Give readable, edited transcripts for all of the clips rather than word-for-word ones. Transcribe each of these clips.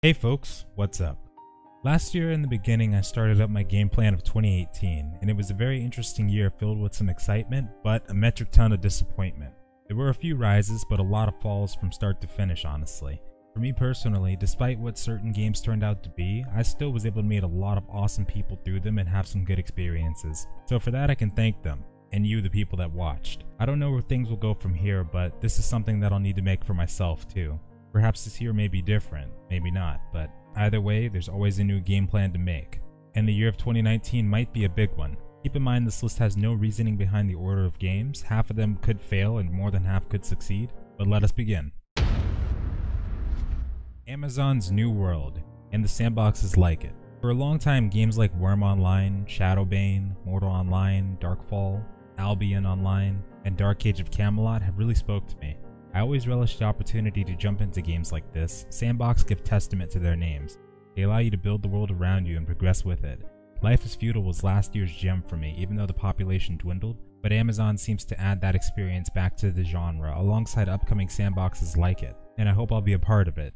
Hey folks, what's up? Last year in the beginning I started up my game plan of 2018, and it was a very interesting year filled with some excitement, but a metric ton of disappointment. There were a few rises, but a lot of falls from start to finish, honestly. For me personally, despite what certain games turned out to be, I still was able to meet a lot of awesome people through them and have some good experiences. So for that I can thank them, and you the people that watched. I don't know where things will go from here, but this is something that I'll need to make for myself too. Perhaps this year may be different, maybe not, but either way, there's always a new game plan to make. And the year of 2019 might be a big one. Keep in mind this list has no reasoning behind the order of games. Half of them could fail and more than half could succeed, but let us begin. Amazon's New World, and the sandboxes like it. For a long time, games like Worm Online, Shadowbane, Mortal Online, Darkfall, Albion Online, and Dark Age of Camelot have really spoke to me. I always relish the opportunity to jump into games like this. Sandbox give testament to their names. They allow you to build the world around you and progress with it. Life is Feudal was last year's gem for me, even though the population dwindled, but Amazon seems to add that experience back to the genre alongside upcoming sandboxes like it, and I hope I'll be a part of it.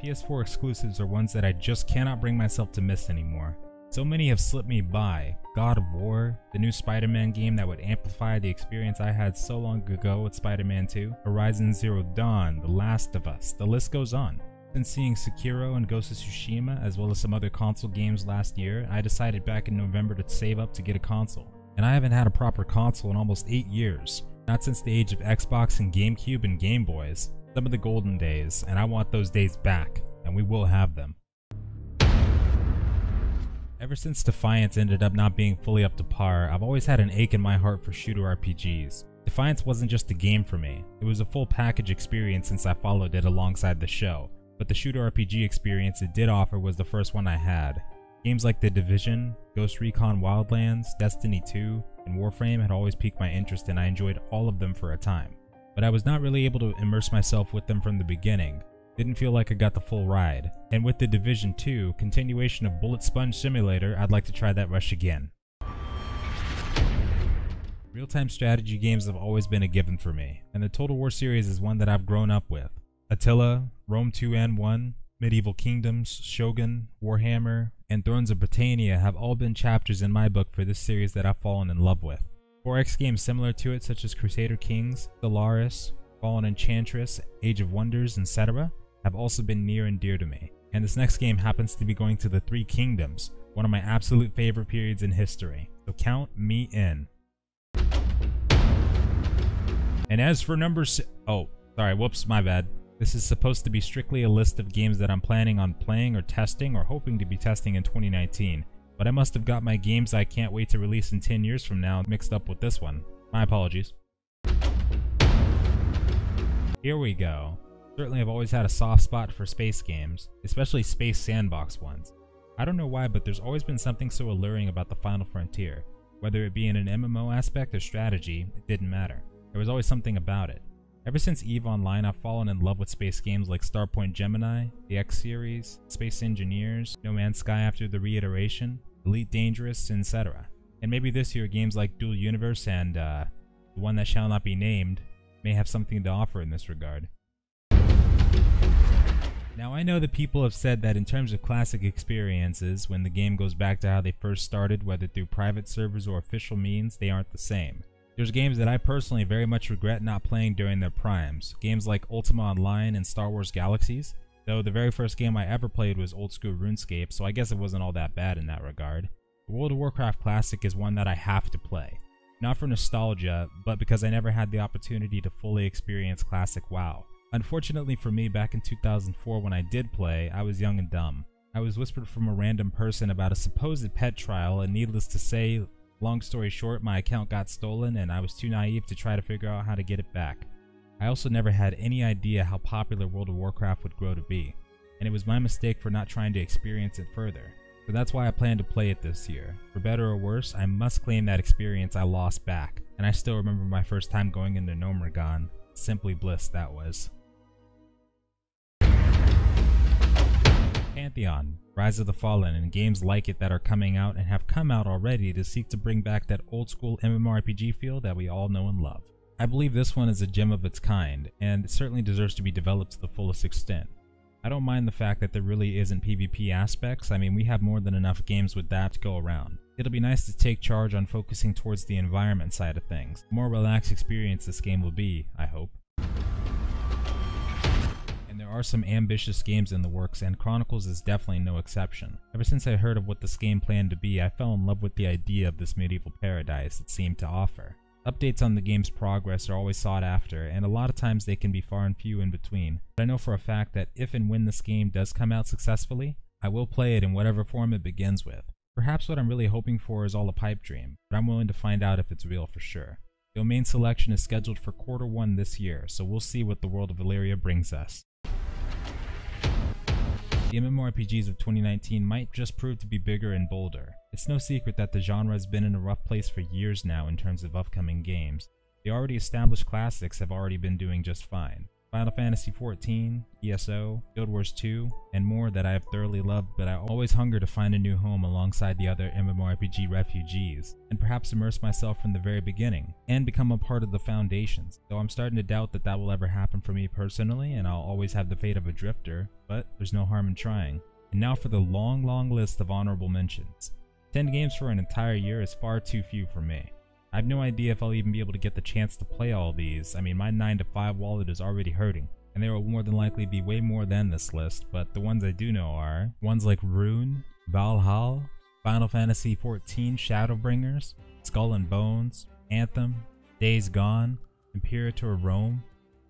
PS4 exclusives are ones that I just cannot bring myself to miss anymore. So many have slipped me by. God of War, the new Spider-Man game that would amplify the experience I had so long ago with Spider-Man 2, Horizon Zero Dawn, The Last of Us, the list goes on. Since seeing Sekiro and Ghost of Tsushima as well as some other console games last year, I decided back in November to save up to get a console. And I haven't had a proper console in almost 8 years, not since the age of Xbox and GameCube and Game Boys, some of the golden days, and I want those days back, and we will have them. Ever since Defiance ended up not being fully up to par, I've always had an ache in my heart for shooter RPGs. Defiance wasn't just a game for me, it was a full package experience since I followed it alongside the show, but the shooter RPG experience it did offer was the first one I had. Games like The Division, Ghost Recon Wildlands, Destiny 2, and Warframe had always piqued my interest and I enjoyed all of them for a time. But I was not really able to immerse myself with them from the beginning. Didn't feel like I got the full ride. And with The Division 2, continuation of Bullet Sponge Simulator, I'd like to try that rush again. Real-time strategy games have always been a given for me, and the Total War series is one that I've grown up with. Attila, Rome 2 and 1, Medieval Kingdoms, Shogun, Warhammer, and Thrones of Britannia have all been chapters in my book for this series that I've fallen in love with. 4X games similar to it such as Crusader Kings, Stellaris, Fallen Enchantress, Age of Wonders, etc. have also been near and dear to me. And this next game happens to be going to the Three Kingdoms, one of my absolute favorite periods in history. So count me in. And as for number whoops, my bad. This is supposed to be strictly a list of games that I'm planning on playing or testing or hoping to be testing in 2019. But I must have got my games I can't wait to release in 10 years from now mixed up with this one. My apologies. Here we go. Certainly I've always had a soft spot for space games, especially space sandbox ones. I don't know why, but there's always been something so alluring about the final frontier. Whether it be in an MMO aspect or strategy, it didn't matter. There was always something about it. Ever since EVE Online, I've fallen in love with space games like Starpoint Gemini, the X series, Space Engineers, No Man's Sky after the reiteration, Elite Dangerous, etc. And maybe this year games like Dual Universe and the one that shall not be named may have something to offer in this regard. Now I know that people have said that in terms of classic experiences, when the game goes back to how they first started, whether through private servers or official means, they aren't the same. There's games that I personally very much regret not playing during their primes, games like Ultima Online and Star Wars Galaxies, though the very first game I ever played was old school RuneScape, so I guess it wasn't all that bad in that regard. The World of Warcraft Classic is one that I have to play. Not for nostalgia, but because I never had the opportunity to fully experience classic WoW. Unfortunately for me, back in 2004 when I did play, I was young and dumb. I was whispered from a random person about a supposed pet trial, and needless to say, long story short, my account got stolen and I was too naive to try to figure out how to get it back. I also never had any idea how popular World of Warcraft would grow to be, and it was my mistake for not trying to experience it further. So that's why I plan to play it this year. For better or worse, I must claim that experience I lost back, and I still remember my first time going into Gnomeregan. Simply bliss that was. Pantheon, Rise of the Fallen, and games like it that are coming out and have come out already to seek to bring back that old school MMORPG feel that we all know and love. I believe this one is a gem of its kind, and it certainly deserves to be developed to the fullest extent. I don't mind the fact that there really isn't PvP aspects. I mean, we have more than enough games with that to go around. It'll be nice to take charge on focusing towards the environment side of things. A more relaxed experience this game will be, I hope. And there are some ambitious games in the works, and Chronicles is definitely no exception. Ever since I heard of what this game planned to be, I fell in love with the idea of this medieval paradise it seemed to offer. Updates on the game's progress are always sought after, and a lot of times they can be far and few in between. But I know for a fact that if and when this game does come out successfully, I will play it in whatever form it begins with. Perhaps what I'm really hoping for is all a pipe dream, but I'm willing to find out if it's real for sure. Domain selection is scheduled for Q1 this year, so we'll see what the world of Valyria brings us. The MMORPGs of 2019 might just prove to be bigger and bolder. It's no secret that the genre has been in a rough place for years now in terms of upcoming games. The already established classics have already been doing just fine. Final Fantasy XIV, ESO, Guild Wars 2, and more that I have thoroughly loved, but I always hunger to find a new home alongside the other MMORPG refugees, and perhaps immerse myself from the very beginning, and become a part of the foundations, though I'm starting to doubt that that will ever happen for me personally, and I'll always have the fate of a drifter, but there's no harm in trying. And now for the long list of honorable mentions. 10 games for an entire year is far too few for me. I have no idea if I'll even be able to get the chance to play all these. I mean, my 9 to 5 wallet is already hurting, and there will more than likely be way more than this list, but the ones I do know are ones like Rune, Valhalla, Final Fantasy XIV Shadowbringers, Skull and Bones, Anthem, Days Gone, Imperator Rome,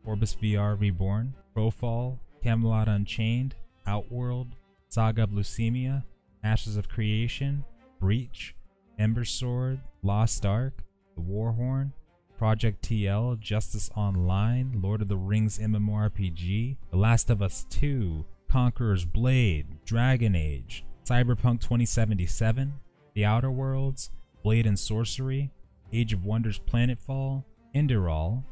Orbis VR Reborn, Crowfall, Camelot Unchained, Outworld, Saga of Leucemia, Ashes of Creation, Breach, Ember Sword, Lost Ark, The Warhorn, Project TL, Justice Online, Lord of the Rings MMORPG, The Last of Us 2, Conqueror's Blade, Dragon Age, Cyberpunk 2077, The Outer Worlds, Blade and Sorcery, Age of Wonders Planetfall, Enderal,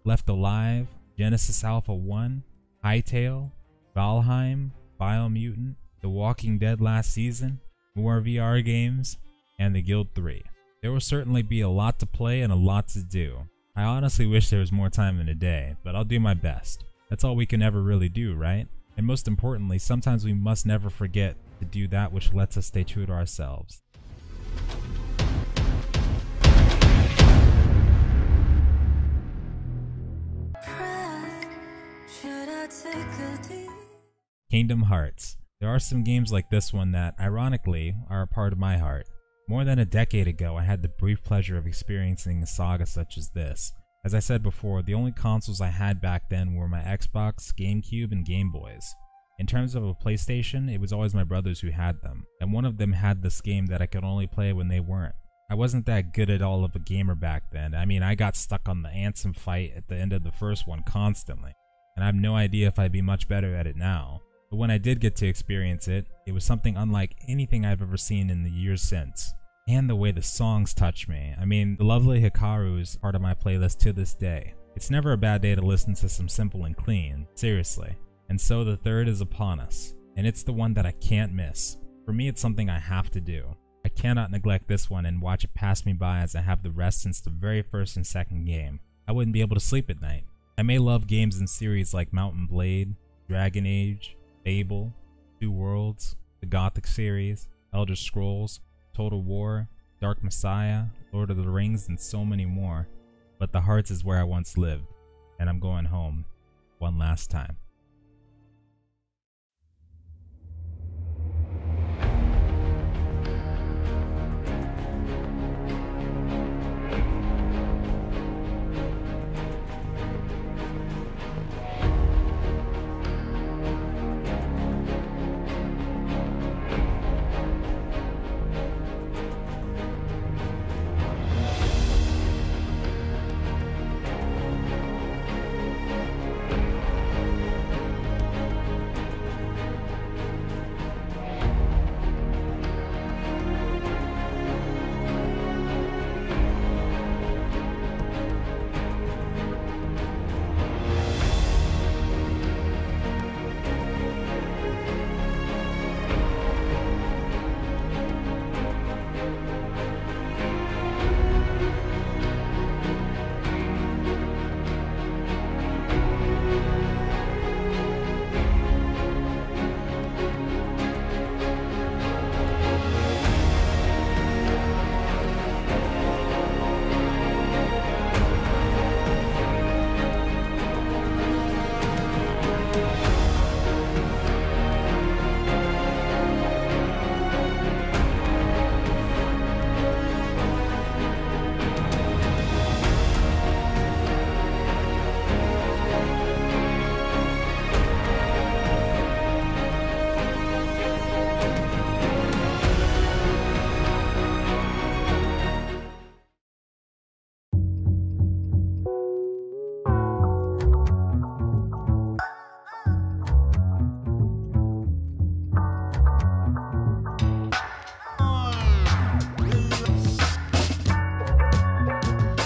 Left Alive, Genesis Alpha 1, Hytale, Valheim, Biomutant, The Walking Dead last season, more VR games, and the Guild 3. There will certainly be a lot to play and a lot to do. I honestly wish there was more time in a day, but I'll do my best. That's all we can ever really do, right? And most importantly, sometimes we must never forget to do that which lets us stay true to ourselves. Kingdom Hearts. There are some games like this one that, ironically, are a part of my heart. More than a decade ago, I had the brief pleasure of experiencing a saga such as this. As I said before, the only consoles I had back then were my Xbox, GameCube, and Game Boys. In terms of a PlayStation, it was always my brothers who had them, and one of them had this game that I could only play when they weren't. I wasn't that good at all of a gamer back then. I mean, I got stuck on the Ansem fight at the end of the first one constantly, and I have no idea if I'd be much better at it now. But when I did get to experience it, it was something unlike anything I've ever seen in the years since. And the way the songs touch me. I mean, the lovely Hikaru is part of my playlist to this day. It's never a bad day to listen to some simple and clean, seriously. And so the third is upon us, and it's the one that I can't miss. For me, it's something I have to do. I cannot neglect this one and watch it pass me by as I have the rest since the very first and second game. I wouldn't be able to sleep at night. I may love games in series like Mountain Blade, Dragon Age, Fable, Two Worlds, the Gothic series, Elder Scrolls, Total War, Dark Messiah, Lord of the Rings, and so many more. But the Hearts is where I once lived, and I'm going home one last time.